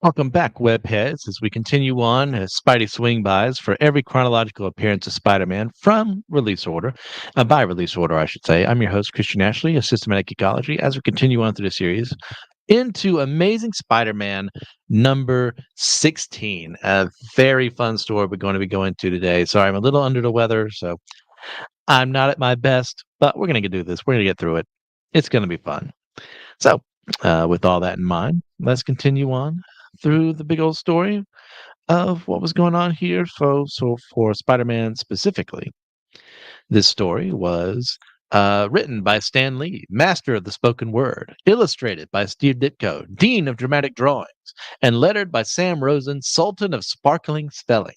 Welcome back, Webheads, as we continue on as Spidey Swing-Bys for every chronological appearance of Spider-Man from release order, by release order, I should say. I'm your host, Christian Ashley of Systematic Geekology, as we continue on through the series into Amazing Spider-Man number 16. A very fun story we're going to be going to today. Sorry, I'm a little under the weather, so I'm not at my best, but we're going to do this. We're going to get through it. It's going to be fun. So, with all that in mind, let's continue on through the big old story of what was going on here. So for Spider-Man specifically, this story was written by Stan Lee, master of the spoken word, illustrated by Steve Ditko, dean of dramatic drawings, and lettered by Sam Rosen, sultan of sparkling spelling.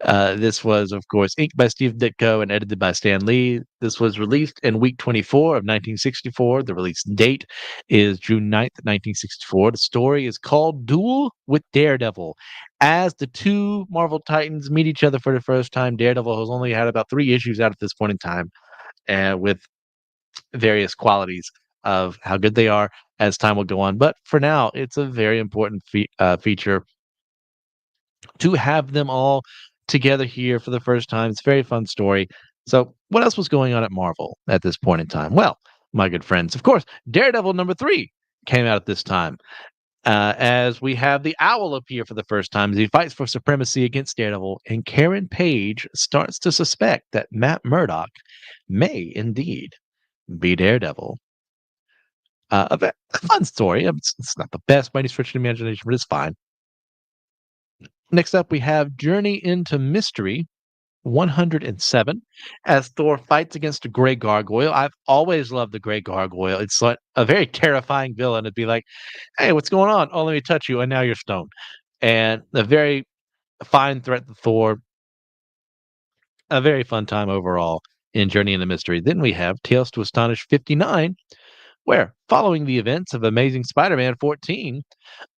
This was, of course, inked by Steve Ditko and edited by Stan Lee. This was released in week 24 of 1964. The release date is June 9th, 1964. The story is called Duel with Daredevil. As the two Marvel Titans meet each other for the first time, Daredevil has only had about 3 issues out at this point in time, and with various qualities of how good they are as time will go on. But for now, it's a very important feature to have them all together here for the first time. It's a very fun story. So, what else was going on at Marvel at this point in time? Well, my good friends, of course, Daredevil number 3 came out at this time. As we have the Owl appear for the first time as he fights for supremacy against Daredevil, and Karen Page starts to suspect that Matt Murdock may indeed be Daredevil. A fun story. It's not the best by any stretch of the imagination, but it's fine. Next up, we have Journey into Mystery 107 as Thor fights against a gray gargoyle. I've always loved the gray gargoyle. It's like a very terrifying villain. It'd be like, hey, what's going on? Oh, let me touch you, and now you're stoned. And a very fine threat to Thor. A very fun time overall in Journey into Mystery. Then we have Tales to Astonish 59, where, following the events of Amazing Spider-Man 14,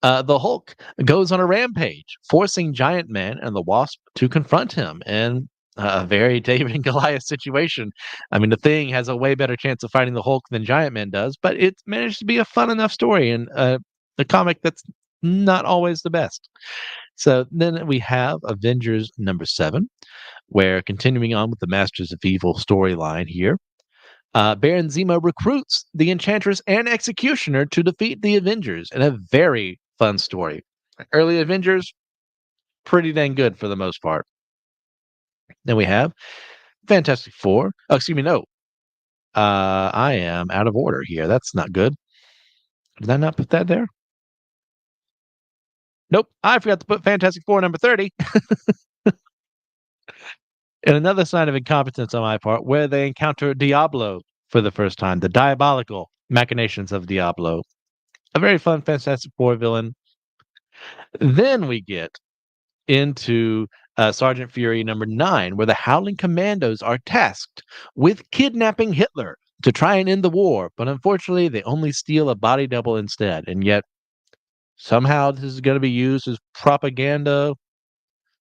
the Hulk goes on a rampage, forcing Giant Man and the Wasp to confront him in a very David and Goliath situation. I mean, the Thing has a way better chance of fighting the Hulk than Giant Man does, but it managed to be a fun enough story and a comic that's not always the best. So then we have Avengers number 7, where continuing on with the Masters of Evil storyline here, Baron Zemo recruits the Enchantress and Executioner to defeat the Avengers in a very fun story. Early Avengers, pretty dang good for the most part. Then we have Fantastic Four. Oh, excuse me, no. I am out of order here. That's not good. Did I not put that there? Nope, I forgot to put Fantastic Four number 30. And another sign of incompetence on my part, where they encounter Diablo for the first time, the diabolical machinations of Diablo. A very fun Fantastic Four villain. Then we get into Sergeant Fury number 9, where the Howling Commandos are tasked with kidnapping Hitler to try and end the war. But unfortunately, they only steal a body double instead. And yet, somehow, this is going to be used as propaganda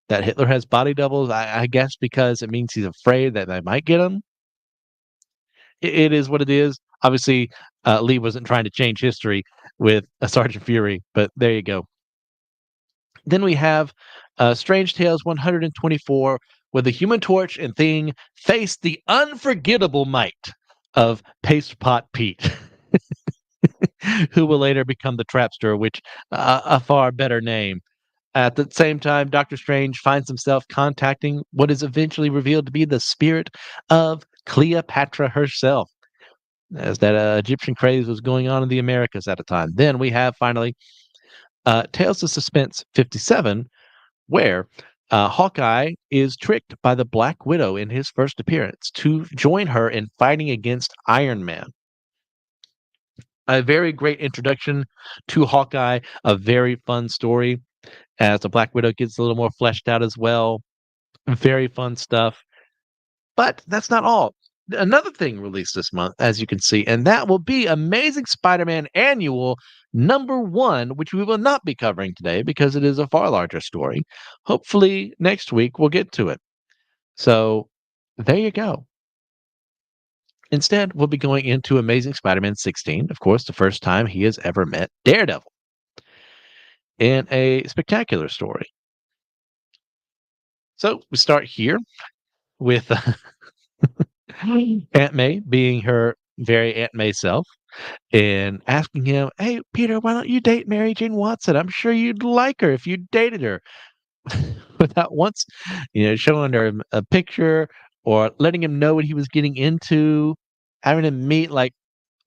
that Hitler has body doubles. I guess because it means he's afraid that they might get him. It is what it is. Obviously, Lee wasn't trying to change history with Sergeant Fury, but there you go. Then we have Strange Tales 124, where the Human Torch and Thing face the unforgettable might of Paste Pot Pete, who will later become the Trapster, which a far better name. At the same time, Doctor Strange finds himself contacting what is eventually revealed to be the spirit of Cleopatra herself, as that Egyptian craze was going on in the Americas at the time. Then we have finally Tales of Suspense 57, where Hawkeye is tricked by the Black Widow in his first appearance to join her in fighting against Iron Man. A very great introduction to Hawkeye, a very fun story as the Black Widow gets a little more fleshed out as well. Very fun stuff. But that's not all. Another thing released this month, as you can see, and that will be Amazing Spider-Man Annual number 1, which we will not be covering today because it is a far larger story. Hopefully, next week we'll get to it. So, there you go. Instead, we'll be going into Amazing Spider-Man 16, of course, the first time he has ever met Daredevil. in a spectacular story. So we start here with Aunt May being her very Aunt May self and asking him, "Hey, Peter, why don't you date Mary Jane Watson? I'm sure you'd like her if you dated her." Without once, showing her a picture or letting him know what he was getting into, having him meet like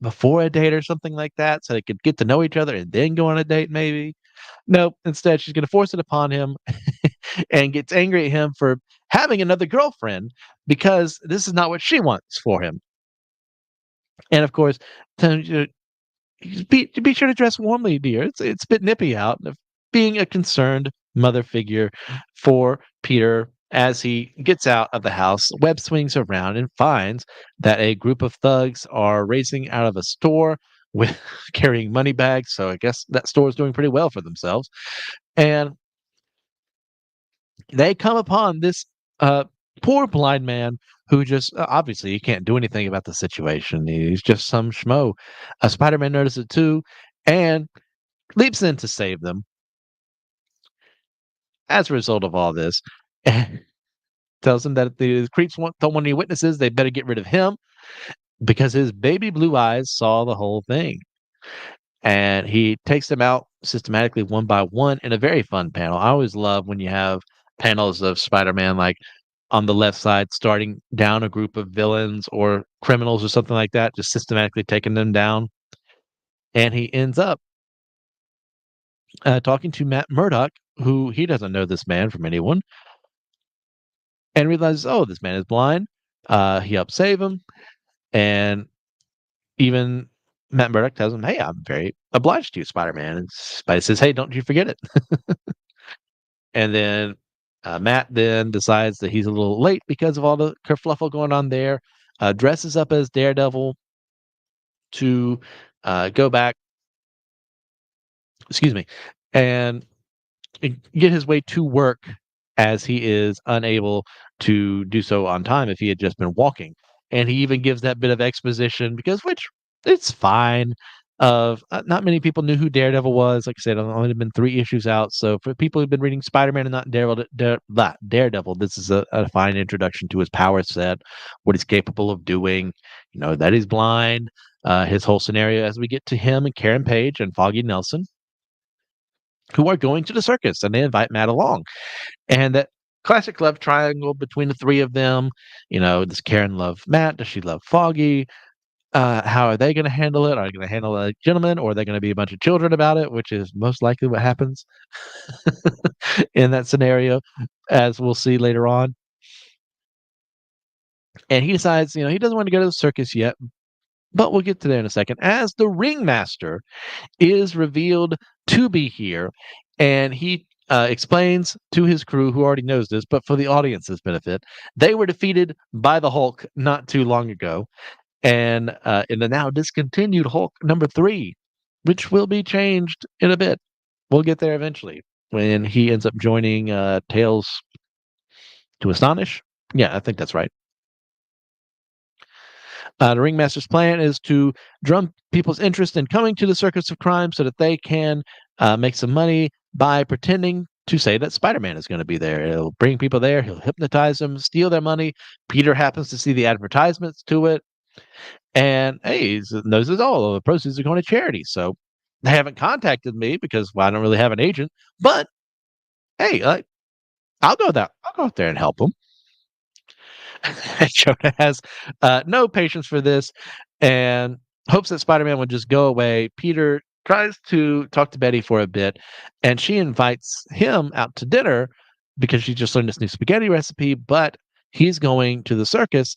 before a date or something like that so they could get to know each other and then go on a date maybe. Nope, instead she's gonna force it upon him and gets angry at him for having another girlfriend because this is not what she wants for him. And of course, tells you be sure to dress warmly, dear. It's a bit nippy out. Of being a concerned mother figure for Peter as he gets out of the house, Webb swings around and finds that a group of thugs are racing out of a store with carrying money bags. So I guess that store is doing pretty well for themselves. And they come upon this uh, poor blind man who just obviously he can't do anything about the situation. He's just some schmo. Spider-Man notices it too, and leaps in to save them. As a result of all this, tells them that if the creeps don't want any witnesses, they better get rid of him because his baby blue eyes saw the whole thing. And he takes them out systematically one by one in a very fun panel. I always love when you have panels of Spider-Man like on the left side starting down a group of villains or criminals or something like that, just systematically taking them down. And he ends up talking to Matt Murdock, who he doesn't know this man from anyone, and realizes, oh, this man is blind. He helped save him, and even Matt Murdock tells him, "Hey, I'm very obliged to you, Spider-Man." And Spidey says, "Hey, don't you forget it." And then Matt then decides that he's a little late because of all the kerfluffle going on there. Dresses up as Daredevil to go back. Excuse me, and get his way to work as he is unable to do so on time if he had just been walking. And he even gives that bit of exposition because which it's fine. Of not many people knew who Daredevil was. Like I said, only been 3 issues out. So for people who've been reading Spider-Man and not Daredevil, this is a fine introduction to his power set, what he's capable of doing. That he's blind. His whole scenario as we get to him and Karen Page and Foggy Nelson, who are going to the circus, and they invite Matt along. And that classic love triangle between the three of them. Does Karen love Matt? Does she love Foggy? How are they going to handle it? Are they going to handle it like gentlemen, or are they going to be a bunch of children about it? Which is most likely what happens in that scenario, as we'll see later on. And he decides, he doesn't want to go to the circus yet, but we'll get to there in a second. As the Ringmaster is revealed to be here, and he explains to his crew, who already knows this, but for the audience's benefit, they were defeated by the Hulk not too long ago, and in the now discontinued Hulk #3, which will be changed in a bit. We'll get there eventually when he ends up joining Tales to Astonish. Yeah, I think that's right. The Ringmaster's plan is to drum people's interest in coming to the Circus of Crime so that they can make some money by pretending to say that Spider-Man is going to be there. He'll bring people there, he'll hypnotize them, steal their money. Peter happens to see the advertisements to it, and hey, he knows it's all the proceeds are going to charity. So they haven't contacted me because I don't really have an agent. But hey, I'll go there. I'll go out there and help them. Jonah has no patience for this and hopes that Spider-Man would just go away. Peter tries to talk to Betty for a bit, and she invites him out to dinner because she just learned this new spaghetti recipe, but he's going to the circus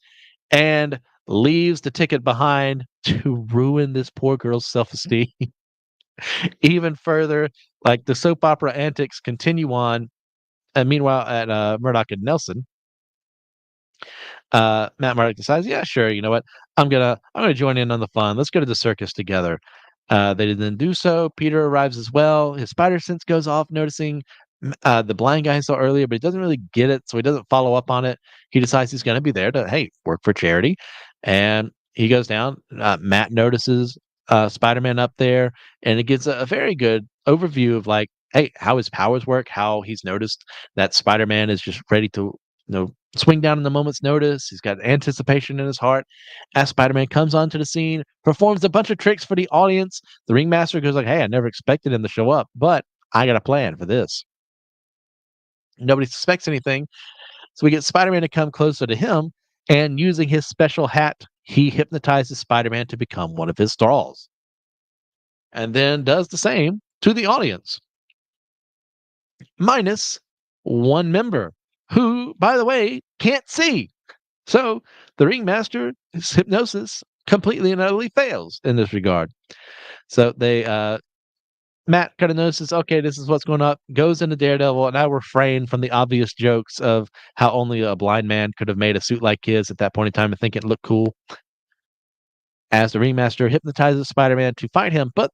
and leaves the ticket behind to ruin this poor girl's self-esteem even further. Like the soap opera antics continue on. And meanwhile, at Murdoch and Nelson, Matt Murdock decides, yeah, sure, you know what? I'm gonna join in on the fun. Let's go to the circus together. They then do so. Peter arrives as well. His spider sense goes off, noticing the blind guy he saw earlier, but he doesn't really get it, so he doesn't follow up on it. He decides he's going to be there to, hey, work for charity, and he goes down. Matt notices Spider-Man up there, and it gives a very good overview of like hey, how his powers work, how he's noticed that Spider-Man is just ready to, swing down in the moment's notice. He's got anticipation in his heart. As Spider-Man comes onto the scene, performs a bunch of tricks for the audience, the ringmaster goes like, "Hey, I never expected him to show up, but I got a plan for this." Nobody suspects anything, so we get Spider-Man to come closer to him, and using his special hat, he hypnotizes Spider-Man to become one of his thralls, and then does the same to the audience, minus one member who, by the way, can't see. So the ringmaster's hypnosis completely and utterly fails in this regard. So Matt kind of notices, okay, this is what's going on, goes into Daredevil, and I refrain from the obvious jokes of how only a blind man could have made a suit like his at that point in time and think it looked cool. As the ringmaster hypnotizes Spider-Man to fight him, but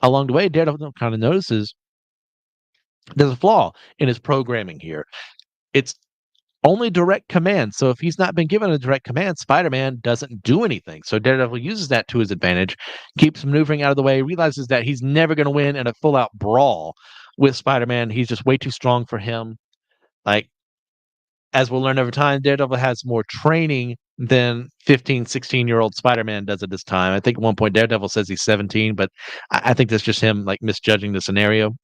along the way, Daredevil kind of notices there's a flaw in his programming here. It's only direct command. So if he's not been given a direct command, Spider-Man doesn't do anything. So Daredevil uses that to his advantage, keeps maneuvering out of the way, realizes that he's never going to win in a full-out brawl with Spider-Man. He's just way too strong for him. Like, as we'll learn over time, Daredevil has more training than 15, 16-year-old Spider-Man does at this time. I think at one point Daredevil says he's 17, but I think that's just him like misjudging the scenario.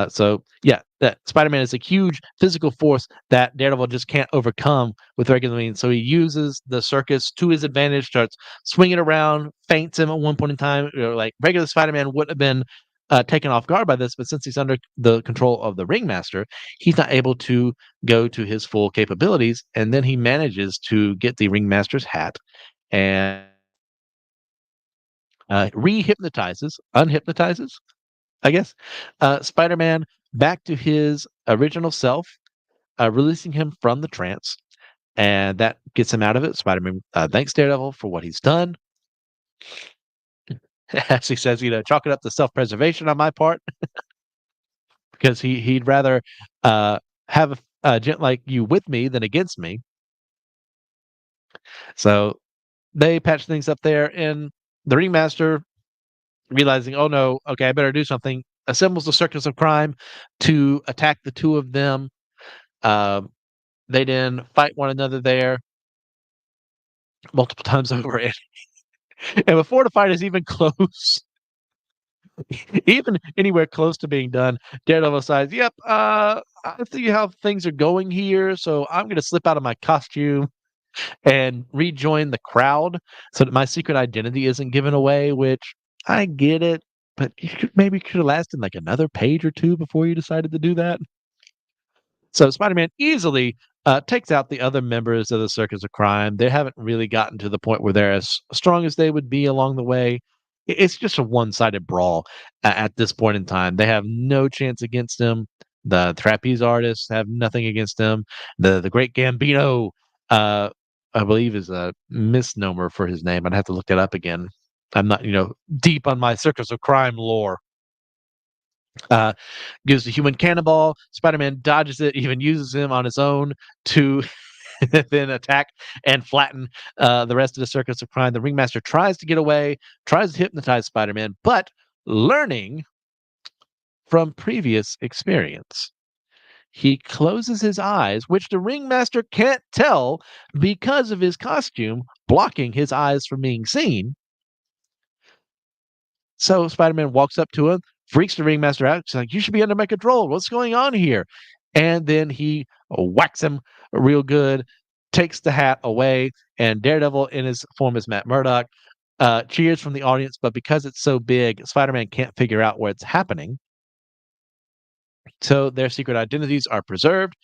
So yeah, that Spider-Man is a huge physical force that Daredevil just can't overcome with regular means. So he uses the circus to his advantage, starts swinging around, feints him at one point in time. Like regular Spider-Man wouldn't have been taken off guard by this, but since he's under the control of the Ringmaster, he's not able to go to his full capabilities. And then he manages to get the Ringmaster's hat and re-hypnotizes, unhypnotizes, I guess, Spider-Man back to his original self, releasing him from the trance, and that gets him out of it. Spider-Man thanks Daredevil for what he's done. As he says, chalk it up to self-preservation on my part, because he'd rather have a gent like you with me than against me. So they patch things up there, and the Ringmaster, realizing, oh no, okay, I better do something, assembles the Circus of Crime to attack the two of them. Um, they then fight one another there multiple times over, and before the fight is even close, even anywhere close to being done, Daredevil decides, "Yep, I see how things are going here, so I'm going to slip out of my costume and rejoin the crowd so that my secret identity isn't given away." Which I get it, but maybe could have lasted like another page or two before you decided to do that. So Spider-Man easily takes out the other members of the Circus of Crime. They haven't really gotten to the point where they're as strong as they would be along the way. It's just a one-sided brawl at this point in time. They have no chance against him. The trapeze artists have nothing against him. The Great Gambino, uh, I believe, is a misnomer for his name. I'd have to look that up again. I'm not, deep on my Circus of Crime lore. Uh, Gives the human cannonball. Spider-Man dodges it, even uses him on his own to then attack and flatten the rest of the Circus of Crime. The Ringmaster tries to get away, tries to hypnotize Spider-Man, but learning from previous experience, he closes his eyes, which the Ringmaster can't tell because of his costume blocking his eyes from being seen. So Spider-Man walks up to him, freaks the Ringmaster out. He's like, "You should be under my control. What's going on here?" And then he whacks him real good, takes the hat away, and Daredevil, in his form as Matt Murdock, cheers from the audience. But because it's so big, Spider-Man can't figure out what's happening. So their secret identities are preserved,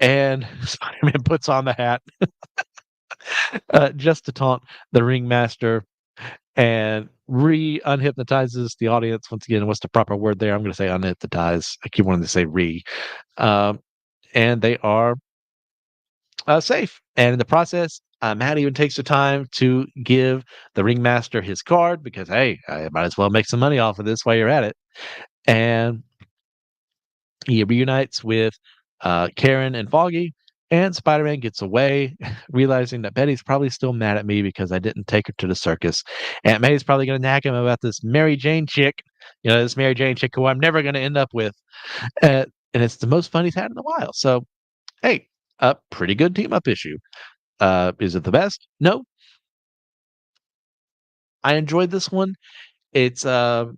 and Spider-Man puts on the hat just to taunt the Ringmaster and unhypnotizes the audience. Once again, what's the proper word there? I'm going to say unhypnotize. I keep wanting to say um, and they are safe. And in the process, Matt even takes the time to give the Ringmaster his card because, hey, I might as well make some money off of this while you're at it. And he reunites with Karen and Foggy, And Spider-Man gets away, realizing that Betty's probably still mad at me because I didn't take her to the circus. Aunt May's probably gonna nag him about this Mary Jane chick, this Mary Jane chick who I'm never gonna end up with. And it's the most fun he's had in a while. So, hey, a pretty good team up issue. Is it the best? No. I enjoyed this one. It's a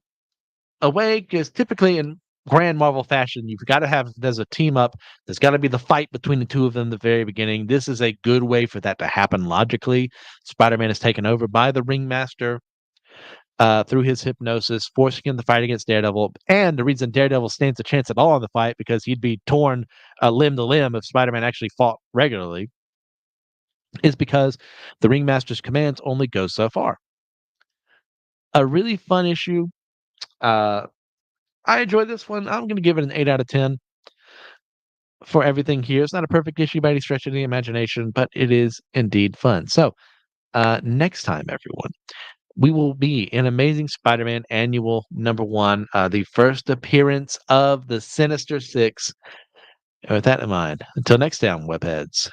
way because typically in grand Marvel fashion, you've got to have there's a team up. There's got to be the fight between the two of them at the very beginning. This is a good way for that to happen logically. Spider-Man is taken over by the Ringmaster through his hypnosis, forcing him to fight against Daredevil. And the reason Daredevil stands a chance at all in the fight because he'd be torn limb to limb if Spider-Man actually fought regularly is because the Ringmaster's commands only go so far. A really fun issue. Uh, I enjoyed this one. I'm going to give it an 8 out of 10 for everything here. It's not a perfect issue by any stretch of the imagination, but it is indeed fun. So, next time, everyone, we will be in Amazing Spider-Man Annual #1, the first appearance of the Sinister Six. And with that in mind, until next time, webheads.